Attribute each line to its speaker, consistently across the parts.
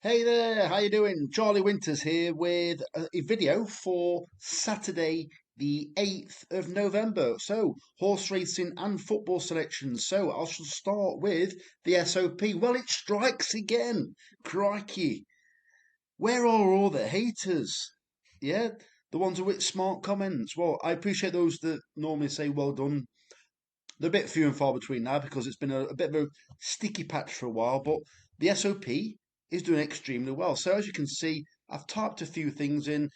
Speaker 1: Hey there, how you doing? Charlie Winters here with a video for Saturday, the 8th of November. So, horse racing and football selections. So, I shall start with the SOP. Well, it strikes again. Crikey. Where are all the haters? Yeah, the ones with smart comments. Well, I appreciate those that normally say well done. They're a bit few and far between now because it's been a bit of a sticky patch for a while, but the SOP is doing extremely well. So as you can see, I've typed a few things in.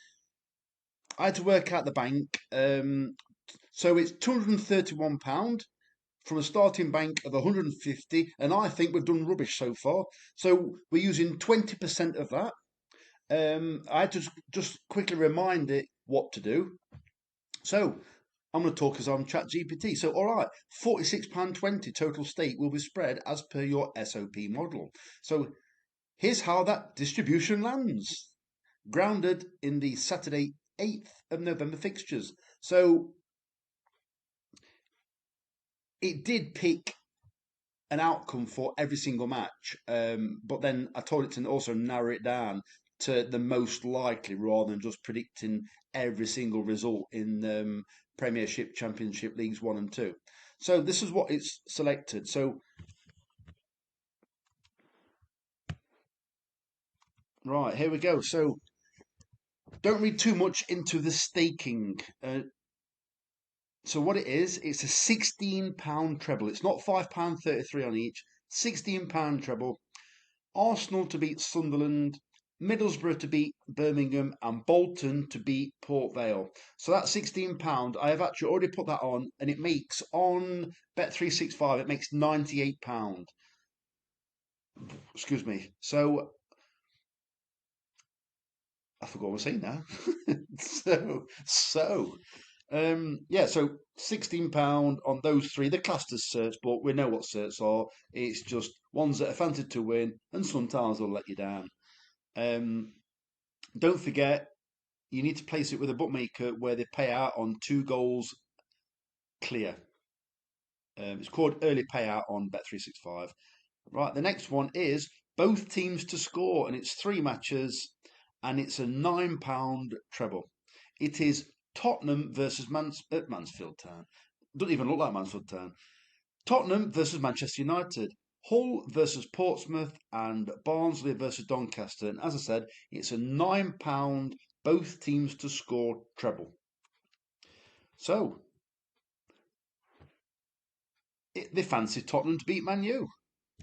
Speaker 1: I had to work out the bank. So it's £231 from a starting bank of 150, and I think we've done rubbish so far. So we're using 20% of that. I had to just quickly remind it what to do. So I'm going to talk as I'm ChatGPT. So, all right, £46.20 total stake will be spread as per your SOP model. So, here's how that distribution lands, grounded in the Saturday 8th of November fixtures. So, it did pick an outcome for every single match, but then I told it to also narrow it down to the most likely rather than just predicting every single result in Premiership, Championship, Leagues 1 and 2. So this is what it's selected. So, right, here we go. So, don't read too much into the staking. So, what it is, it's a £16 treble. It's not £5.33 on each, £16 treble. Arsenal to beat Sunderland, Middlesbrough to beat Birmingham, and Bolton to beat Port Vale. So that's £16. I have actually already put that on, and it makes on Bet365, it makes £98. Excuse me. So I forgot what I was saying now. Yeah, so £16 on those three. They're classed as certs, but we know what certs are. It's just ones that are fancied to win, and sometimes they'll let you down. Um, don't forget, you need to place it with a bookmaker where they pay out on 2 goals clear. It's called early payout on Bet365. Right, the next one is both teams to score, and it's 3 matches, and it's a £9 treble. It is Tottenham versus Mansfield Town. Doesn't even look like Mansfield Town. Tottenham versus Manchester United. Hull versus Portsmouth and Barnsley versus Doncaster. And as I said, it's a £9 both teams to score treble. So they fancy Tottenham to beat Man U.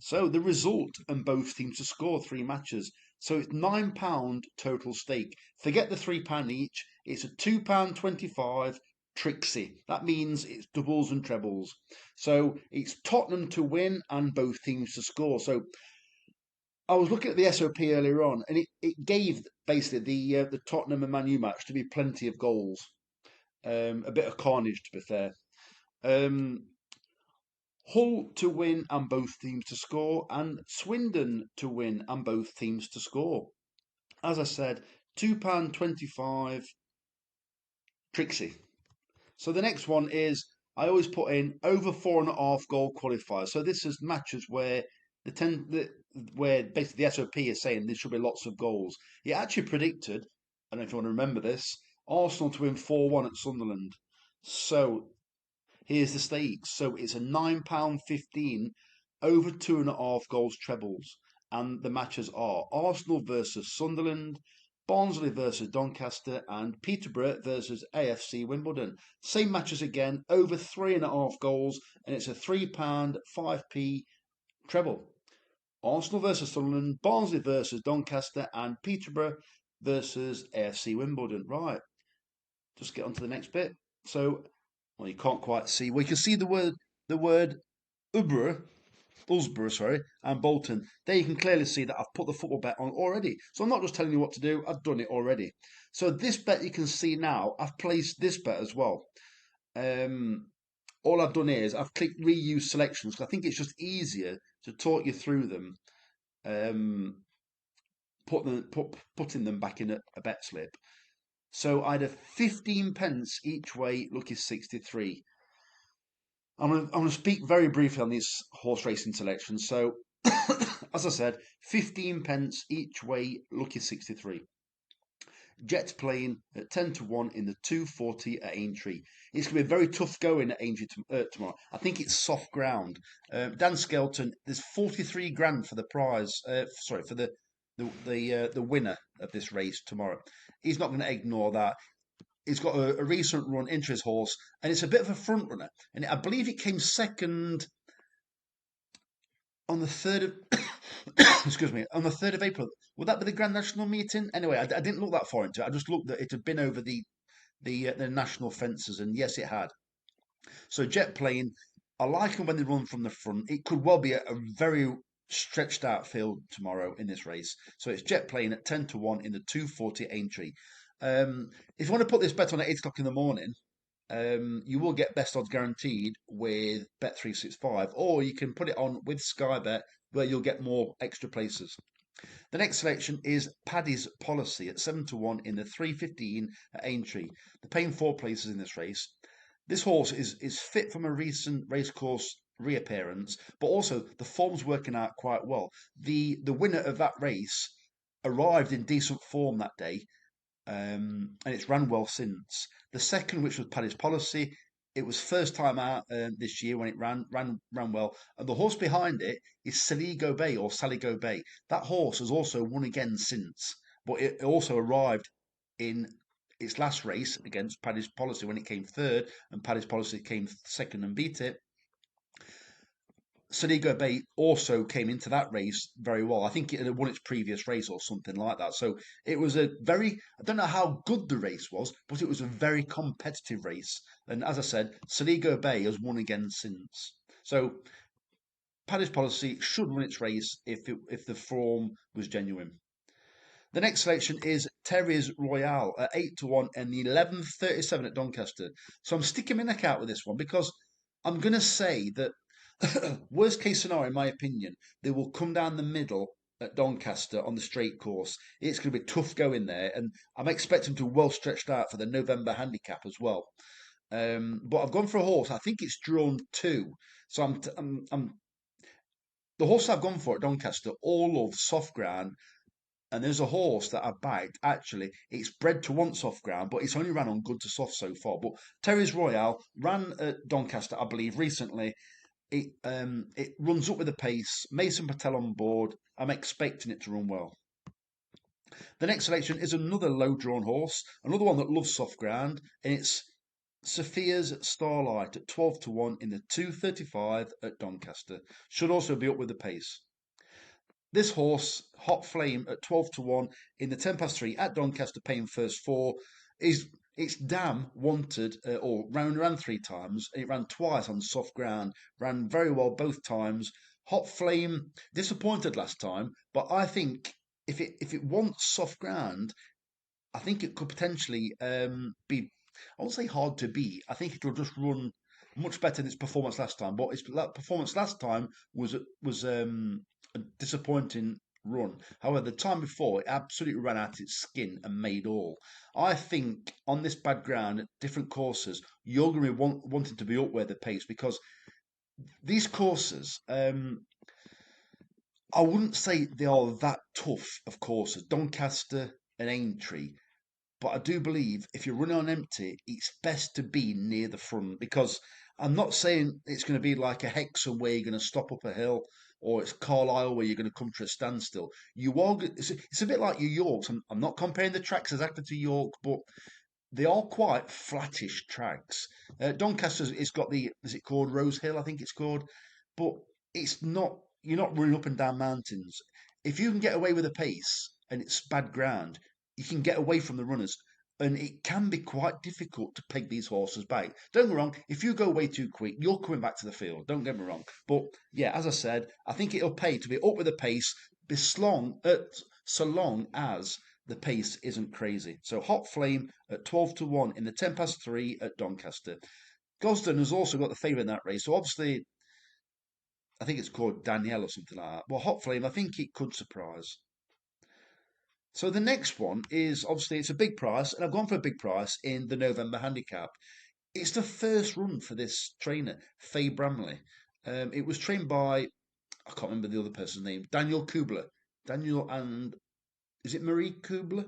Speaker 1: So the result and both teams to score 3 matches. So it's £9 total stake. Forget the £3 each. It's a £2.25 Trixie. That means it's doubles and trebles. So it's Tottenham to win and both teams to score. So I was looking at the SOP earlier on, and it gave basically the Tottenham and Man U match to be plenty of goals, a bit of carnage to be fair. Um, Hull to win and both teams to score, and Swindon to win and both teams to score. As I said, £2.25 Trixie. So the next one is I always put in over 4.5 goal qualifiers. So this is matches where where basically the SOP is saying there should be lots of goals. It actually predicted, I don't know if you want to remember this, Arsenal to win 4-1 at Sunderland. So here's the stakes. So it's a £9.15 over 2.5 goals trebles. And the matches are Arsenal versus Sunderland, Barnsley versus Doncaster, and Peterborough versus AFC Wimbledon. Same matches again, over 3.5 goals, and it's a £3, 5p treble. Arsenal versus Sunderland, Barnsley versus Doncaster, and Peterborough versus AFC Wimbledon. Right, just get on to the next bit. So, well, you can't quite see. Well, you can see the word Ullsborough, sorry, and Bolton. There you can clearly see that I've put the football bet on already. So I'm not just telling you what to do, I've done it already. So this bet you can see now, I've placed this bet as well. Um, all I've done is I've clicked reuse selections because I think it's just easier to talk you through them, putting them back in a bet slip. So I'd have 15 pence each way, lucky 63. I'm going to speak very briefly on these horse racing selections. So As I said, 15 pence each way, lucky 63. Jet playing at 10 to 1 in the 240 at Aintree. It's going to be very tough going at Aintree tomorrow. I think it's soft ground. Dan Skelton, there's 43 grand for the prize. Sorry, for the winner of this race tomorrow. He's not going to ignore that. He's got a recent run into his horse, and it's a bit of a front runner. And I believe it came second on the 3rd of excuse me, on the 3rd of April. Would that be the Grand National meeting? Anyway, I didn't look that far into it. I just looked that it had been over the national fences, and yes, it had. So jet plane, I like them when they run from the front. It could well be a very stretched out field tomorrow in this race. So it's jet plane at 10 to 1 in the 240 Aintree. If you want to put this bet on at 8 o'clock in the morning, you will get best odds guaranteed with Bet365, or you can put it on with Sky Bet, where you'll get more extra places. The next selection is Paddy's Policy at 7 to 1 in the 315 at Aintree. They're paying 4 places in this race. This horse is fit from a recent racecourse reappearance, but also the form's working out quite well. The winner of that race arrived in decent form that day, and it's ran well since. The second, which was Paddy's Policy, it was first time out this year when it ran well. And the horse behind it is Saligo Bay or Saligo Bay. That horse has also won again since, but it also arrived in its last race against Paddy's Policy when it came third, and Paddy's Policy came second and beat it. Saligo Bay also came into that race very well. I think it had won its previous race or something like that. So it was I don't know how good the race was, but it was a very competitive race. And as I said, Saligo Bay has won again since. So Paddy's Policy should win its race if the form was genuine. The next selection is Terry's Royale at 8 to 1 and the 11:37 at Doncaster. So I'm sticking my neck out with this one because I'm going to say that worst case scenario, in my opinion, they will come down the middle at Doncaster on the straight course. It's going to be tough going there, and I'm expecting to well stretched out for the November handicap as well. But I've gone for a horse. I think it's drawn 2, so I'm the horse I've gone for at Doncaster all love soft ground. And there's a horse that I've backed. Actually, it's bred to want soft ground, but it's only ran on good to soft so far. But Terry's Royale ran at Doncaster, I believe, recently. It runs up with the pace. Mason Patel on board. I'm expecting it to run well. The next selection is another low drawn horse, another one that loves soft ground, and it's Sophia's Starlight at 12 to 1 in the 235 at Doncaster. Should also be up with the pace. This horse, Hot Flame, at 12 to 1 in the 10 past 3 at Doncaster, paying first 4, is it's damn wanted, or ran 3 times. It ran twice on soft ground, ran very well both times. Hot Flame disappointed last time, but I think if it wants soft ground, I think it could potentially be. I won't say hard to beat. I think it'll just run much better than its performance last time. But its performance last time was a disappointing run. However, the time before, it absolutely ran out its skin and made all. I think on this bad ground, at different courses, you're going to be wanting to be up where the pace because these courses, I wouldn't say they are that tough of courses. Doncaster and Aintree. But I do believe if you're running on empty, it's best to be near the front because I'm not saying it's going to be like a Hexham where you're going to stop up a hill or it's Carlisle where you're going to come to a standstill. It's a bit like your Yorks. I'm not comparing the tracks exactly to York, but they are quite flattish tracks. Doncaster's it's got is it called Rose Hill? I think it's called, but it's not. You're not running up and down mountains. If you can get away with a pace and it's bad ground, you can get away from the runners. And it can be quite difficult to peg these horses back. Don't get me wrong, if you go way too quick, you're coming back to the field. Don't get me wrong. But yeah, as I said, I think it'll pay to be up with the pace, so long as the pace isn't crazy. So Hot Flame at 12 to 1 in the 10 past 3 at Doncaster. Gosden has also got the favourite in that race. So obviously, I think it's called Danielle or something like that. Well, Hot Flame, I think it could surprise. So the next one is obviously it's a big price, and I've gone for a big price in the November handicap. It's the first run for this trainer, Faye Bramley. It was trained by I can't remember the other person's name. Daniel Kubler. Daniel and is it Marie Kubler?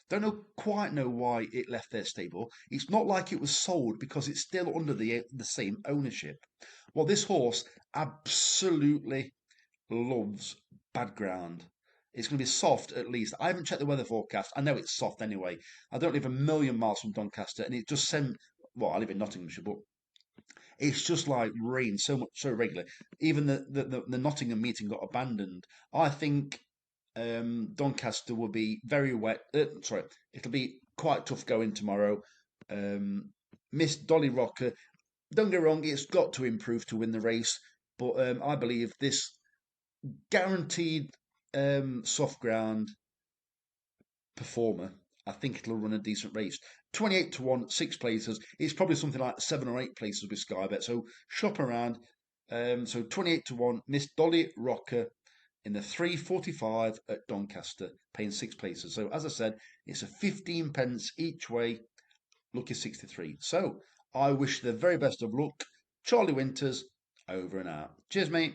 Speaker 1: Don't know quite know why it left their stable. It's not like it was sold because it's still under the same ownership. Well, this horse absolutely loves bad ground. It's going to be soft at least. I haven't checked the weather forecast. I know it's soft anyway. I don't live a million miles from Doncaster, and it just sent. Well, I live in Nottinghamshire, but it's just like rain so much so regularly. Even the Nottingham meeting got abandoned. I think Doncaster will be very wet. Sorry, it'll be quite tough going tomorrow. Miss Dolly Rocker, don't get wrong, it's got to improve to win the race, but I believe this guaranteed soft ground performer. I think it'll run a decent race. 28 to 1, 6 places. It's probably something like 7 or 8 places with Sky Bet. So shop around. So 28 to 1, Miss Dolly Rocker in the 345 at Doncaster, paying 6 places. So as I said, it's a 15 pence each way, lucky 63. So I wish the very best of luck. Charlie Winters, over and out. Cheers, mate.